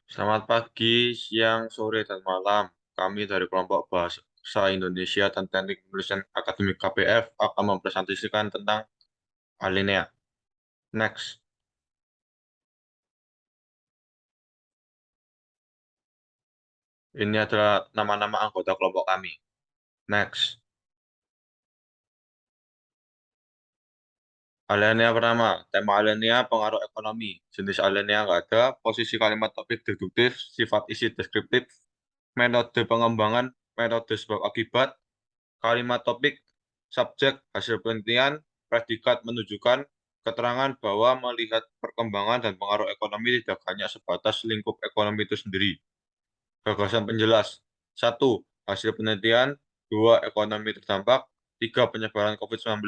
Selamat pagi, siang, sore, dan malam. Kami dari kelompok Bahasa Indonesia dan Teknik Penulisan Akademik KPF akan mempresentasikan tentang alinea. Next. Ini adalah nama-nama anggota kelompok kami. Next. Alinea pertama, tema alinea pengaruh ekonomi. Jenis alinea nggak ada, posisi kalimat topik deduktif, sifat isi deskriptif, metode pengembangan, metode sebab akibat, kalimat topik, subjek, hasil penelitian, predikat menunjukkan, keterangan bahwa melihat perkembangan dan pengaruh ekonomi tidak hanya sebatas lingkup ekonomi itu sendiri. Gagasan penjelas. Satu, hasil penelitian. Dua, ekonomi terdampak. Tiga, penyebaran COVID-19.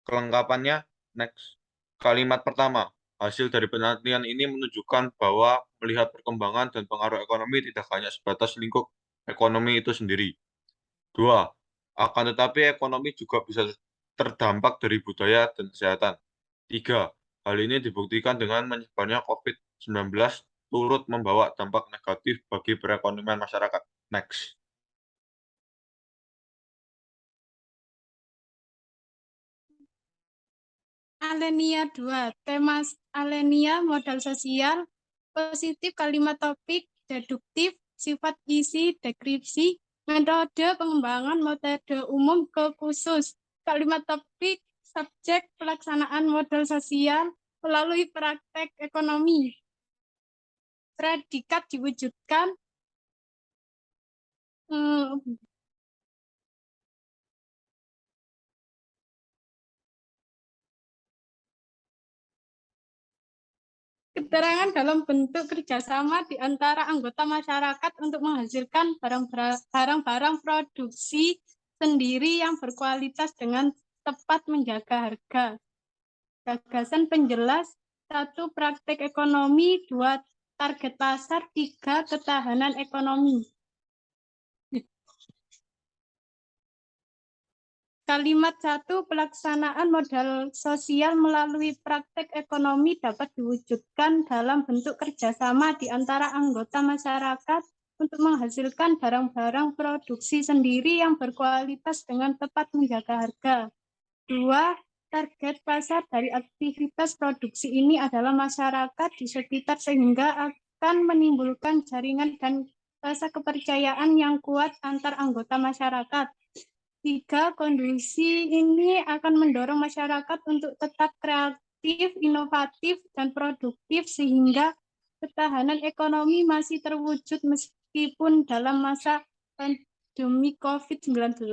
Kelengkapannya, next. Kalimat pertama, hasil dari penelitian ini menunjukkan bahwa melihat perkembangan dan pengaruh ekonomi tidak hanya sebatas lingkup ekonomi itu sendiri. Dua, akan tetapi ekonomi juga bisa terdampak dari budaya dan kesehatan. Tiga, hal ini dibuktikan dengan menyebarnya COVID-19 turut membawa dampak negatif bagi perekonomian masyarakat. Next. Alenia 2, tema Alenia modal sosial, positif kalimat topik, deduktif, sifat isi, deskripsi, metode pengembangan, metode umum ke khusus, kalimat topik, subjek pelaksanaan modal sosial melalui praktek ekonomi, predikat diwujudkan, keterangan dalam bentuk kerjasama di antara anggota masyarakat untuk menghasilkan barang-barang produksi sendiri yang berkualitas dengan tepat menjaga harga. Gagasan penjelas, 1. Praktek ekonomi, 2. Target pasar, 3. Ketahanan ekonomi. Kalimat 1, pelaksanaan modal sosial melalui praktek ekonomi dapat diwujudkan dalam bentuk kerjasama di antara anggota masyarakat untuk menghasilkan barang-barang produksi sendiri yang berkualitas dengan tepat menjaga harga. 2. Target pasar dari aktivitas produksi ini adalah masyarakat di sekitar sehingga akan menimbulkan jaringan dan rasa kepercayaan yang kuat antar anggota masyarakat. 3. Kondisi ini akan mendorong masyarakat untuk tetap kreatif, inovatif, dan produktif sehingga ketahanan ekonomi masih terwujud meskipun dalam masa pandemi COVID-19.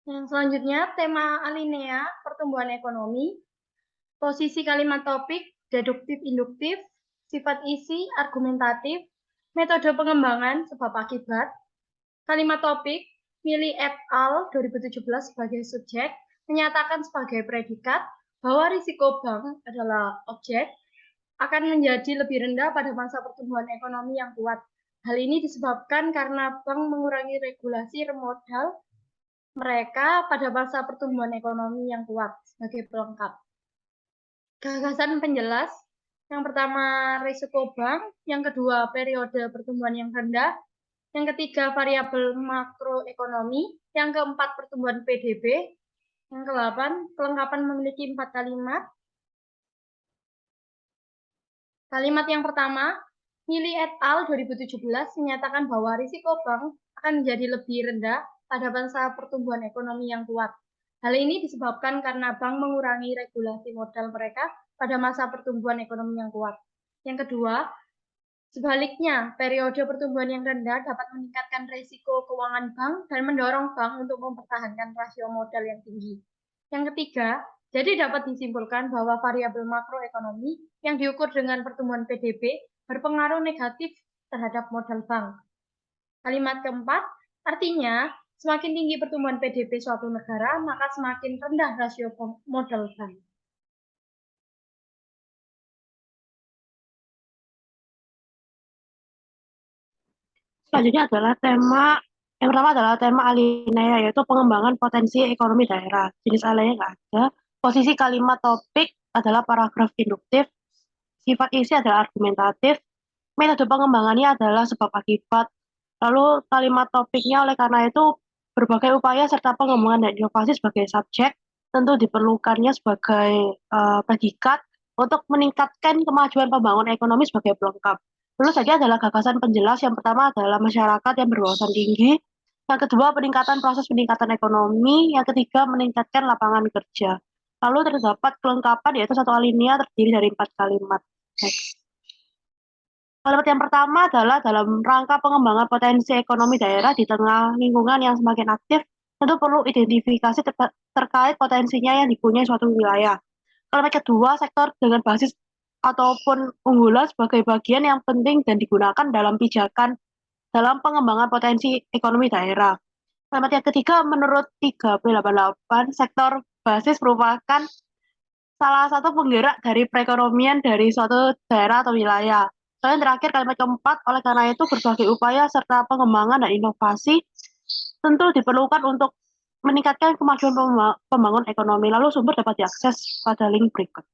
Yang selanjutnya, tema alinea pertumbuhan ekonomi, posisi kalimat topik, deduktif-induktif, sifat isi, argumentatif, metode pengembangan, sebab akibat, kalimat topik, Mili et al. 2017 sebagai subjek, menyatakan sebagai predikat bahwa risiko bank adalah objek, akan menjadi lebih rendah pada masa pertumbuhan ekonomi yang kuat. Hal ini disebabkan karena bank mengurangi regulasi remodal mereka pada masa pertumbuhan ekonomi yang kuat sebagai pelengkap. Gagasan penjelas, yang pertama risiko bank, yang kedua periode pertumbuhan yang rendah, yang ketiga variabel makroekonomi, yang keempat pertumbuhan PDB, yang ke-8 kelengkapan memiliki 4 kalimat. Kalimat yang pertama, Mili et al. 2017 menyatakan bahwa risiko bank akan menjadi lebih rendah pada masa pertumbuhan ekonomi yang kuat. Hal ini disebabkan karena bank mengurangi regulasi modal mereka pada masa pertumbuhan ekonomi yang kuat. Yang kedua, sebaliknya, periode pertumbuhan yang rendah dapat meningkatkan risiko keuangan bank dan mendorong bank untuk mempertahankan rasio modal yang tinggi. Yang ketiga, jadi dapat disimpulkan bahwa variabel makroekonomi yang diukur dengan pertumbuhan PDB berpengaruh negatif terhadap modal bank. Kalimat keempat, artinya semakin tinggi pertumbuhan PDB suatu negara, maka semakin rendah rasio modal bank. Selanjutnya adalah tema Yang pertama adalah tema alinea, yaitu pengembangan potensi ekonomi daerah. Jenis alinea nggak ada. Posisi kalimat topik adalah paragraf induktif. Sifat isi adalah argumentatif. Metode pengembangannya adalah sebab akibat. Lalu kalimat topiknya oleh karena itu berbagai upaya serta pengembangan dan inovasi sebagai subjek tentu diperlukannya sebagai predikat untuk meningkatkan kemajuan pembangunan ekonomi sebagai pelengkap. Lalu saja adalah gagasan penjelas. Yang pertama adalah masyarakat yang berwawasan tinggi. Yang kedua, proses peningkatan ekonomi. Yang ketiga, meningkatkan lapangan kerja. Lalu terdapat kelengkapan, yaitu satu alinea terdiri dari 4 kalimat. Next. Kalimat yang pertama adalah dalam rangka pengembangan potensi ekonomi daerah di tengah lingkungan yang semakin aktif, tentu perlu identifikasi terkait potensinya yang dipunyai suatu wilayah. Kalimat kedua, sektor dengan basis ataupun unggulan sebagai bagian yang penting dan digunakan dalam pijakan dalam pengembangan potensi ekonomi daerah. Kalimat yang ketiga, menurut 3P88, sektor basis merupakan salah satu penggerak dari perekonomian dari suatu daerah atau wilayah. Dan terakhir, kalimat keempat, oleh karena itu berbagai upaya serta pengembangan dan inovasi tentu diperlukan untuk meningkatkan kemajuan pembangunan ekonomi. Lalu sumber dapat diakses pada link berikut.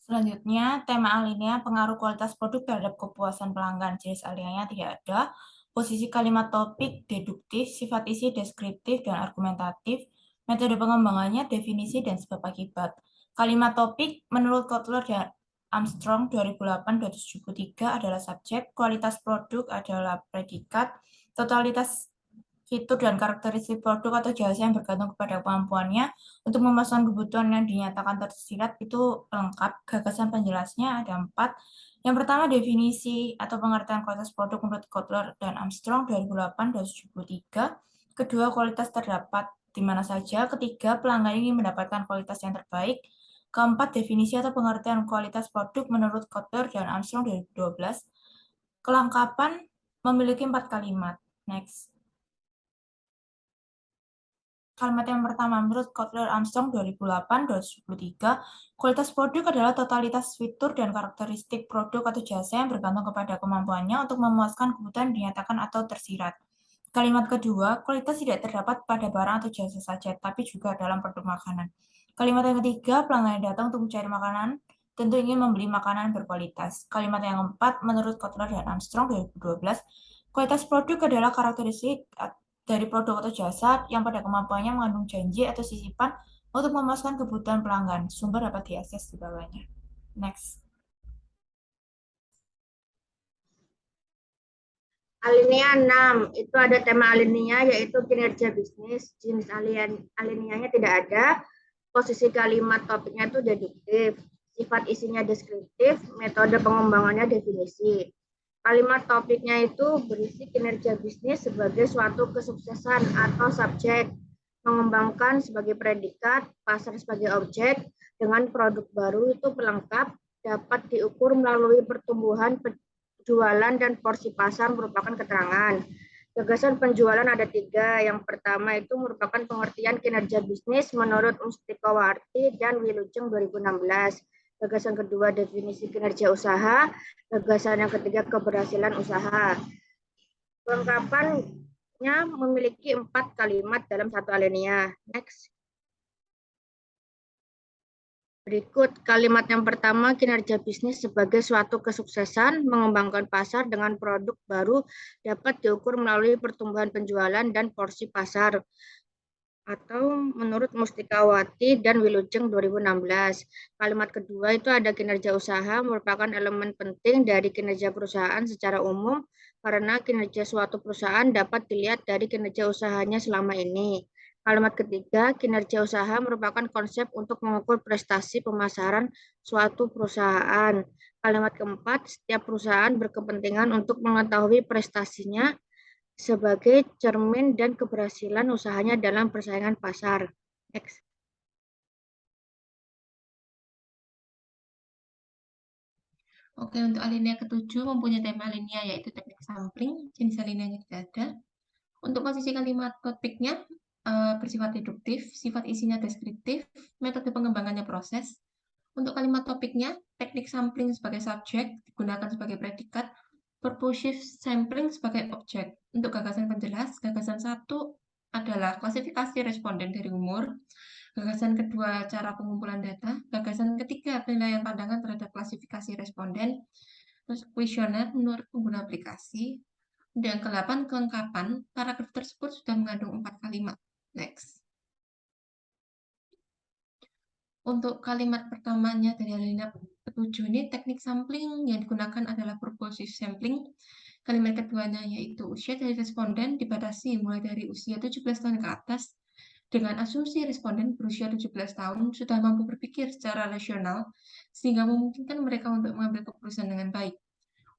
Selanjutnya, tema alinea pengaruh kualitas produk terhadap kepuasan pelanggan. Jenis alineanya tidak ada. Posisi kalimat topik deduktif, sifat isi deskriptif dan argumentatif. Metode pengembangannya definisi dan sebab akibat. Kalimat topik menurut Kotler dan Armstrong 2008-273 adalah subjek, kualitas produk adalah predikat, totalitas fitur dan karakteristik produk atau jasa yang bergantung kepada kemampuannya untuk memasang kebutuhan yang dinyatakan tersirat itu lengkap. Gagasan penjelasnya ada 4. Yang pertama, definisi atau pengertian kualitas produk menurut Kotler dan Armstrong 2008-273. Kedua, kualitas terdapat di mana saja. Ketiga, pelanggan ingin mendapatkan kualitas yang terbaik. Keempat, definisi atau pengertian kualitas produk menurut Kotler dan Armstrong 2012. Kelengkapan memiliki 4 kalimat. Next. Kalimat yang pertama, menurut Kotler Armstrong 2008-273, kualitas produk adalah totalitas fitur dan karakteristik produk atau jasa yang bergantung kepada kemampuannya untuk memuaskan kebutuhan dinyatakan atau tersirat. Kalimat kedua, kualitas tidak terdapat pada barang atau jasa saja, tapi juga dalam produk makanan. Kalimat yang ketiga, pelanggan yang datang untuk mencari makanan tentu ingin membeli makanan berkualitas. Kalimat yang keempat, menurut Kotler dan Armstrong 2012, kualitas produk adalah karakteristik dari produk atau jasa yang pada kemampuannya mengandung janji atau sisipan untuk memuaskan kebutuhan pelanggan. Sumber dapat diakses di bawahnya. Next. Alinea 6, itu ada tema alinea yaitu kinerja bisnis. Jenis alineanya tidak ada. Posisi kalimat topiknya itu deduktif. Sifat isinya deskriptif, metode pengembangannya definisi. Kalimat topiknya itu berisi kinerja bisnis sebagai suatu kesuksesan atau subjek, mengembangkan sebagai predikat, pasar sebagai objek, dengan produk baru itu pelengkap, dapat diukur melalui pertumbuhan penjualan dan porsi pasar merupakan keterangan. Gagasan penjualan ada 3. Yang pertama itu merupakan pengertian kinerja bisnis menurut Mustikawarti dan Wilujeng 2016. Gagasan kedua, definisi kinerja usaha. Gagasan yang ketiga, keberhasilan usaha. Kelengkapannya memiliki 4 kalimat dalam satu alinea. Next. Berikut kalimat yang pertama, kinerja bisnis sebagai suatu kesuksesan, mengembangkan pasar dengan produk baru dapat diukur melalui pertumbuhan penjualan dan porsi pasar. Atau menurut Mustikawati dan Wilujeng 2016. Kalimat kedua itu ada kinerja usaha merupakan elemen penting dari kinerja perusahaan secara umum karena kinerja suatu perusahaan dapat dilihat dari kinerja usahanya selama ini. Kalimat ketiga, kinerja usaha merupakan konsep untuk mengukur prestasi pemasaran suatu perusahaan. Kalimat keempat, setiap perusahaan berkepentingan untuk mengetahui prestasinya sebagai cermin dan keberhasilan usahanya dalam persaingan pasar. Next. Oke, untuk alinea ke-7 mempunyai tema alinea yaitu teknik sampling, jenis alineanya tidak ada. Untuk posisi kalimat topiknya bersifat deduktif, sifat isinya deskriptif, metode pengembangannya proses. Untuk kalimat topiknya teknik sampling sebagai subjek digunakan sebagai predikat, purposive sampling sebagai objek. Untuk gagasan penjelas, gagasan 1 adalah klasifikasi responden dari umur, gagasan kedua cara pengumpulan data, gagasan ketiga penilaian pandangan terhadap klasifikasi responden, terus kuesioner menurut pengguna aplikasi, dan ke-8 kelengkapan, paragraf tersebut sudah mengandung 4 kalimat. Next. Untuk kalimat pertamanya dari alinea ke-7 ini teknik sampling yang digunakan adalah purposive sampling. Kalimat keduanya yaitu usia dari responden dibatasi mulai dari usia 17 tahun ke atas dengan asumsi responden berusia 17 tahun sudah mampu berpikir secara rasional sehingga memungkinkan mereka untuk mengambil keputusan dengan baik.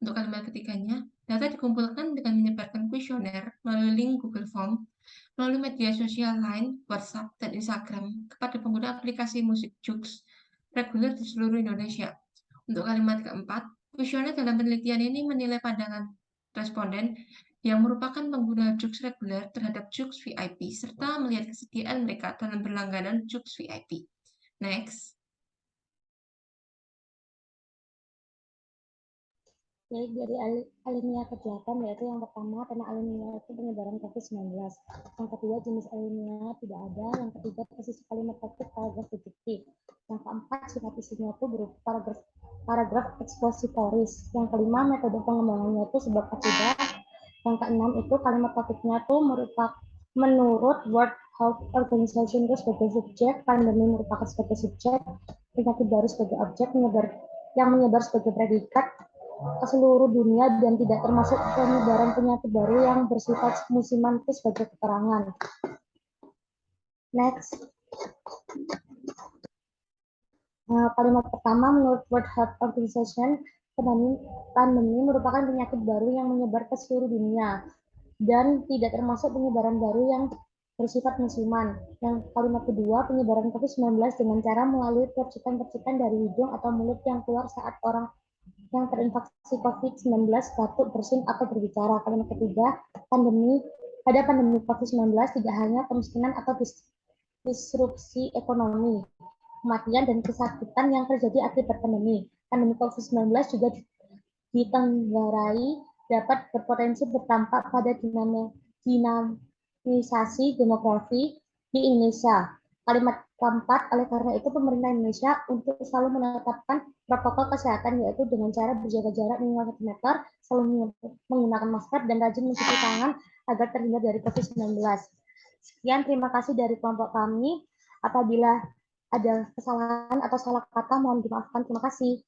Untuk kalimat ketiganya, data dikumpulkan dengan menyebarkan kuesioner melalui link Google Form, melalui media sosial lain, WhatsApp, dan Instagram kepada pengguna aplikasi musik Joox reguler di seluruh Indonesia. Untuk kalimat keempat, kuesioner dalam penelitian ini menilai pandangan responden yang merupakan pengguna Joox reguler terhadap Joox VIP, serta melihat kesediaan mereka dalam berlangganan Joox VIP. Next. Baik, dari alinea ke-8, yaitu yang pertama, tema alinea itu penyebaran COVID-19. Yang kedua, jenis alinea tidak ada. Yang ketiga, posisi kalimat topik paragraf deduktif. Yang keempat, sifat isinya itu berupa paragraf ekspositoris. Yang kelima, metode pengembangannya itu sebab akibat. Yang keenam, itu kalimat topiknya itu menurut World Health Organization itu sebagai subjek, pandemi merupakan sebagai subjek, penyakit baru sebagai objek, yang menyebar sebagai predikat ke seluruh dunia dan tidak termasuk penyebaran penyakit baru yang bersifat musiman itu sebagai keterangan. Next. Kalimat pertama, menurut World Health Organization, pandemi merupakan penyakit baru yang menyebar ke seluruh dunia dan tidak termasuk penyebaran baru yang bersifat musiman. Yang kalimat kedua, penyebaran COVID-19 dengan cara melalui percikan-percikan dari hidung atau mulut yang keluar saat orang yang terinfeksi COVID-19 batuk, bersin, atau berbicara. Kalimat ketiga, pandemi COVID-19 tidak hanya kemiskinan atau disrupsi ekonomi, kematian, dan kesakitan yang terjadi akibat pandemi. Pandemi COVID-19 juga ditenggarai dapat berpotensi berdampak pada dinamisasi demografi di Indonesia. Kalimat keempat, oleh karena itu pemerintah Indonesia untuk selalu menetapkan protokol kesehatan yaitu dengan cara berjaga jarak minimal 1 meter, selalu menggunakan masker, dan rajin mencuci tangan agar terhindar dari COVID-19. Sekian, terima kasih dari kelompok kami. Apabila ada kesalahan atau salah kata mohon dimaafkan. Terima kasih.